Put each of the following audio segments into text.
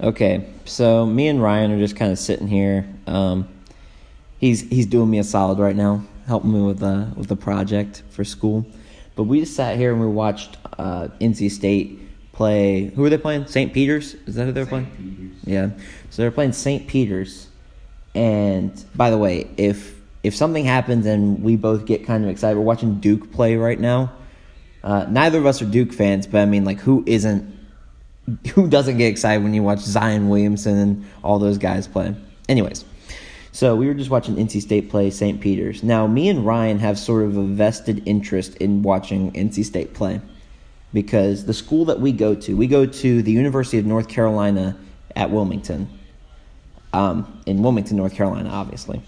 Okay, so me and Ryan are just kind of sitting here. He's doing me a solid right now, helping me with the project for school. But we just sat here and we watched NC State play. Who are they playing? St. Peter's? Is that who they're playing? Peters. Yeah. So they're playing St. Peter's. And by the way, if something happens and we both get kind of excited, we're watching Duke play right now. Neither of us are Duke fans, but I mean, like, who doesn't get excited when you watch Zion Williamson and all those guys play? Anyways, so we were just watching NC State play St. Peter's. Now, me and Ryan have sort of a vested interest in watching NC State play because the school that we go to the University of North Carolina at Wilmington, in Wilmington, North Carolina, obviously.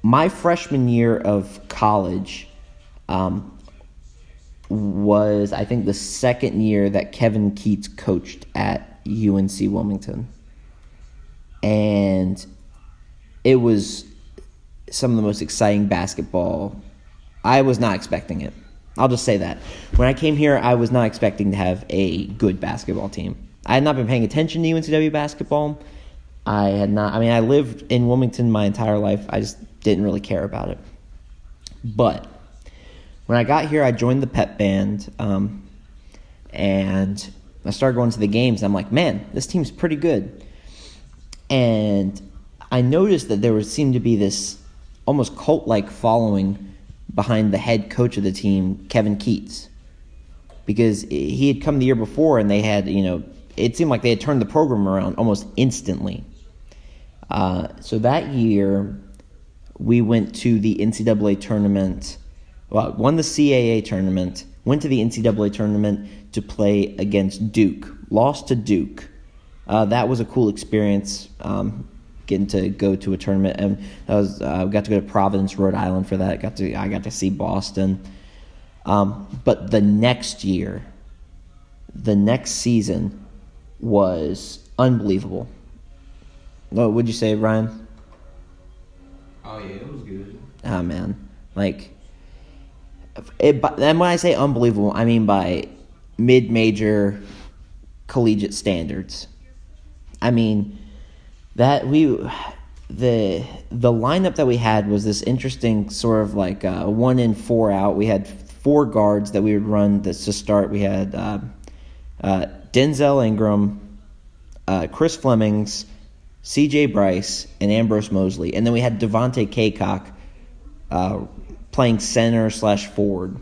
My freshman year of college was, I think, the second year that Kevin Keats coached at UNC Wilmington. And it was some of the most exciting basketball. I was not expecting it. I'll just say that. When I came here, I was not expecting to have a good basketball team. I had not been paying attention to UNCW basketball. I lived in Wilmington my entire life. I just didn't really care about it. But when I got here, I joined the pep band, and I started going to the games. And I'm like, man, this team's pretty good. And I noticed that there seemed to be this almost cult-like following behind the head coach of the team, Kevin Keats, because he had come the year before, and they had, it seemed like they had turned the program around almost instantly. So that year, we went to the NCAA tournament. Well, won the CAA tournament, went to the NCAA tournament to play against Duke, lost to Duke. That was a cool experience, getting to go to a tournament, and we got to go to Providence, Rhode Island for that. I got to see Boston. But the next year, the next season was unbelievable. What would you say, Ryan? Oh yeah, it was good. Ah, man, and when I say unbelievable, I mean by mid-major collegiate standards. I mean that the lineup that we had was this interesting sort of like 1 in 4 out. We had 4 guards that we would run to start. We had Denzel Ingram, Chris Flemings, C.J. Bryce, and Ambrose Mosley, and then we had Devontae Kaycock playing center/forward.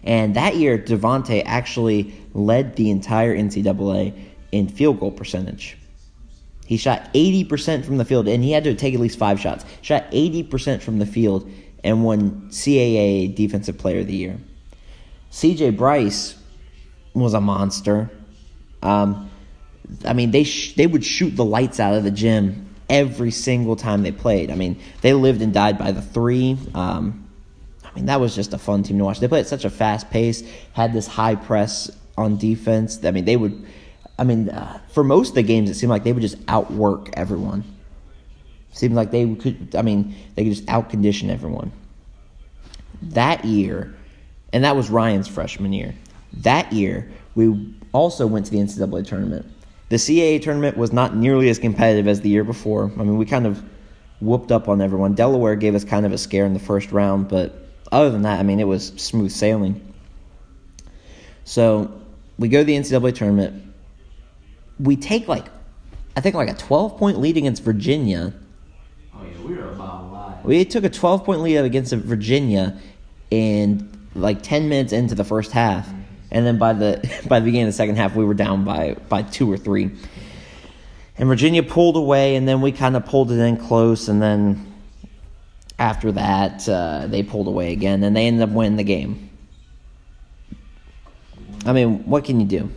And that year, Devontae actually led the entire NCAA in field goal percentage. He shot 80% from the field, and he had to take at least 5 shots. Shot 80% from the field and won CAA Defensive Player of the Year. C.J. Bryce was a monster. They would shoot the lights out of the gym every single time they played. They lived and died by the 3. That was just a fun team to watch. They played at such a fast pace, had this high press on defense. They would, for most of the games, it seemed like they would just outwork everyone. It seemed like they could just outcondition everyone. That year, and that was Ryan's freshman year. That year, we also went to the NCAA tournament. The CAA tournament was not nearly as competitive as the year before. We kind of whooped up on everyone. Delaware gave us kind of a scare in the first round, but other than that, it was smooth sailing. So we go to the NCAA tournament. We take a 12-point lead against Virginia. Oh yeah, we were about alive. We took a 12-point lead against Virginia in 10 minutes into the first half. And then by the beginning of the second half, we were down by 2 or 3. And Virginia pulled away, and then we kind of pulled it in close. And then after that, they pulled away again, and they ended up winning the game. What can you do?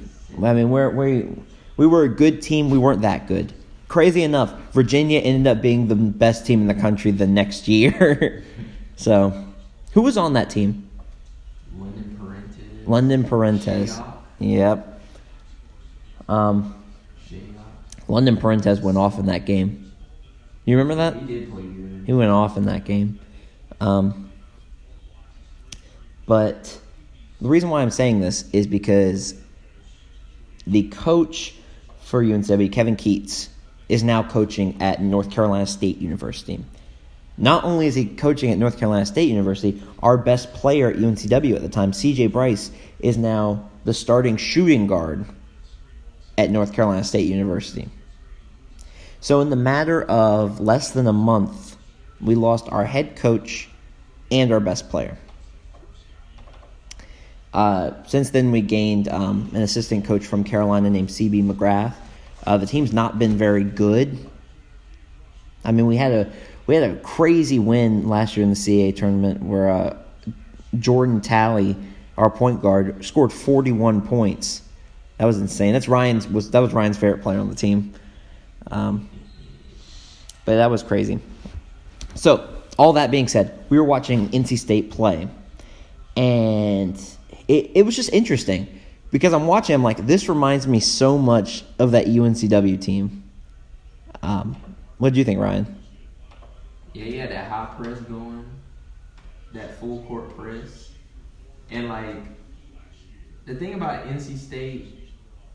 We were a good team. We weren't that good. Crazy enough, Virginia ended up being the best team in the country the next year. So, who was on that team? London Parentes. Yep. London Parentes went off in that game. You remember that? He did play good. He went off in that game. But the reason why I'm saying this is because the coach for UNCW, Kevin Keats, is now coaching at North Carolina State University. Not only is he coaching at North Carolina State University, our best player at UNCW at the time, C.J. Bryce, is now the starting shooting guard at North Carolina State University. So in the matter of less than a month, we lost our head coach and our best player. Since then, we gained an assistant coach from Carolina named C.B. McGrath. The team's not been very good. I mean, we had a crazy win last year in the CAA tournament where Jordan Talley, our point guard, scored 41 points. That was insane. That was Ryan's favorite player on the team. But that was crazy. So, all that being said, we were watching NC State play, and it was just interesting because I'm watching. I'm like, this reminds me so much of that UNCW team. What do you think, Ryan? Yeah, he had that high press going, that full court press. And, like, the thing about NC State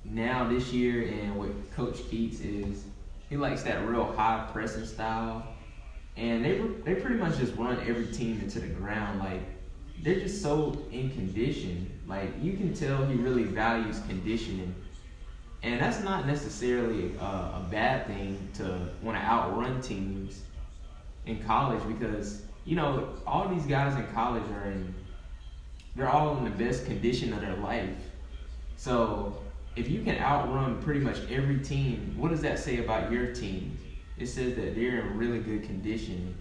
now this year and with Coach Keats is he likes that real high pressing style. And they pretty much just run every team into the ground. Like, they're just so in condition. Like, you can tell he really values conditioning. And that's not necessarily a bad thing to want to outrun teams in college because, you know, all these guys in college they're all in the best condition of their life. So if you can outrun pretty much every team, what does that say about your team? It says that they're in really good condition.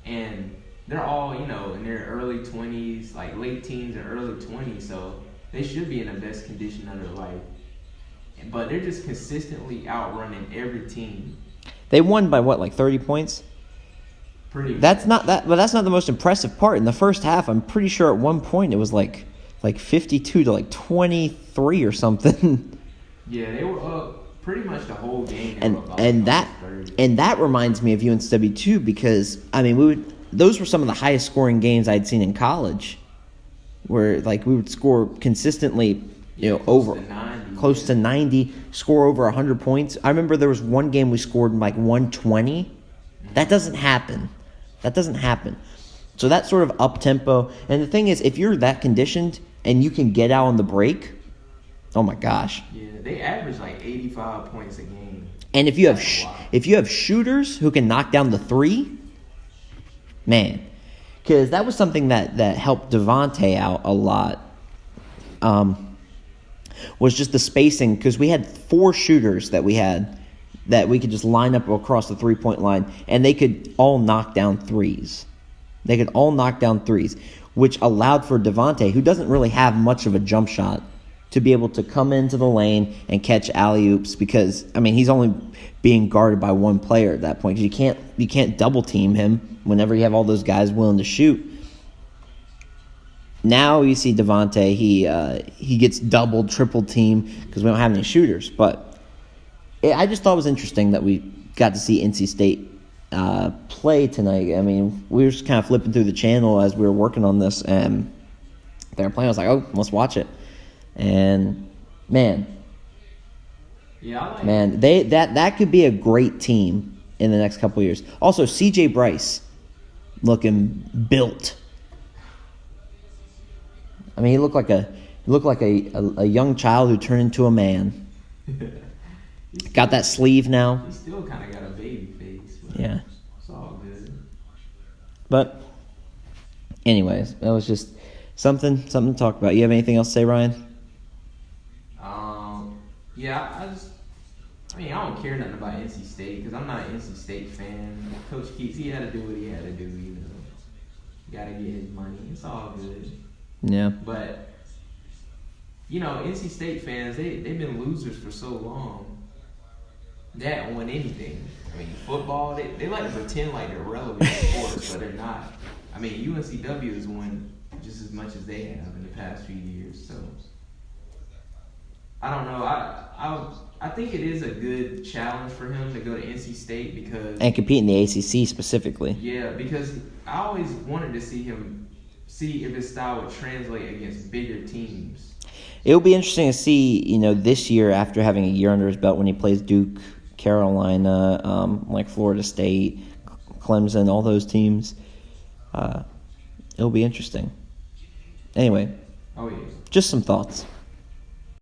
And they're all, you know, in their early 20s, like late teens and early 20s, so they should be in the best condition of their life. But they're just consistently outrunning every team. They won by what, like 30 points? Pretty. That's not the most impressive part. In the first half, I'm pretty sure at one point it was like 52 to like 23 or something. Yeah, they were up pretty much the whole game. And that reminds me of UNCW too, because I mean those were some of the highest scoring games I'd seen in college, where like we would score consistently, close to 90, score over 100 points. I remember there was one game we scored like 120. That doesn't happen. So that sort of up tempo. And the thing is, if you're that conditioned and you can get out on the break, oh my gosh. Yeah, they average like 85 points a game. And if you have shooters who can knock down the three, man, because that was something that helped Devontae out a lot. Was just the spacing, because we had 4 shooters that we could just line up across the 3-point line, and they could all knock down threes. Which allowed for Devontae, who doesn't really have much of a jump shot, to be able to come into the lane and catch alley-oops, because, I mean, he's only being guarded by one player at that point, because you can't double-team him whenever you have all those guys willing to shoot. Now you see Devontae, he gets double, triple team because we don't have any shooters. But I just thought it was interesting that we got to see NC State play tonight. I mean, we were just kind of flipping through the channel as we were working on this, and they were playing. I was like, oh, let's watch it. And man, that could be a great team in the next couple of years. Also, C.J. Bryce looking built. I mean, he looked like a young child who turned into a man. Got that sleeve now. He still kind of got a baby face. Yeah. It's all good. But, anyways, that was just something to talk about. You have anything else to say, Ryan? Yeah, I don't care nothing about NC State because I'm not an NC State fan. Coach Keats, he had to do what he had to do, you know. Got to get his money. It's all good. Yeah. But, you know, NC State fans, they've been losers for so long. They haven't won anything. I mean, football, they like to pretend like they're relevant sports, but they're not. I mean, UNCW has won just as much as they have in the past few years. So, I don't know. I think it is a good challenge for him to go to NC State because... And compete in the ACC specifically. Yeah, because I always wanted to see if his style would translate against bigger teams. It'll be interesting to see, this year after having a year under his belt when he plays Duke, Carolina, like Florida State, Clemson, all those teams. It'll be interesting. Anyway, Oh yeah. just some thoughts.